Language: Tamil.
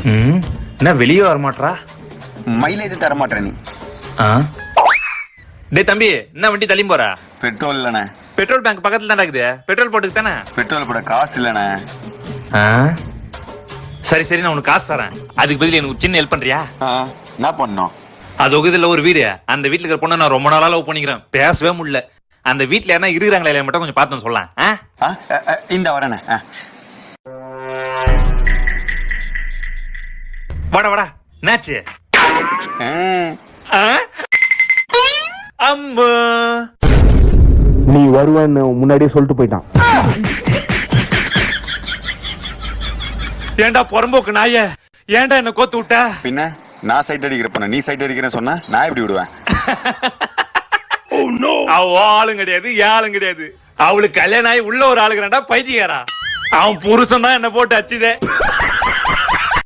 என்ன வெளியே வர மாட்டா? மைலேஜ் தர மாட்டேன் நீ. டேய் தம்பி, என்ன வண்டி தள்ளி போற? பெட்ரோல் இல்லண்ணே. பெட்ரோல் பேங்க் பக்கத்துல தான் இருக்குது. பெட்ரோல் போட்டுக்கு தானே? பெட்ரோல் போட காசு இல்லண்ணே. சரி சரி, நான் உனக்கு காசு தரேன். அதுக்கு பதில் எனக்கு சின்ன ஹெல்ப் பண்றியா? என்ன பண்ணோம்? அது ஒகுதில்ல ஒரு வீடு. அந்த வீட்டுல இருக்கிற பொண்ணை நான் ரொம்ப நாளா லவ் பண்ணிக்கிறேன். பேசவே முடியல. அந்த வீட்டுல யாரா இருக்கிறாங்களா இல்லையா மட்டும் கொஞ்சம் பார்த்து சொல்லலாம். இந்த வரேண்ணே. வாடா வாடா, என்னாச்சு? அம்மா, நீ வருவேன்னு முன்னாடியே சொல்லிட்டு போயிட்டான். ஏன்டா பொறம்போக்கு நாய, ஏன்டா என்ன கோத்து விட்ட? பின்ன நான் சைட் அடிக்கிறப்ப நீ சைட் அடிக்கிறேன்னு சொன்னா நான் எப்படி விடுவேன்? அவ ஆளும் கிடையாது, ஆளும் கிடையாது. அவளுக்கு கல்யாணம் ஆகி உள்ள ஒரு ஆளுங்கிறான்டா பைத்தியக்காரா. அவன் புருஷன் தான் என்ன போட்டு அச்சுதே.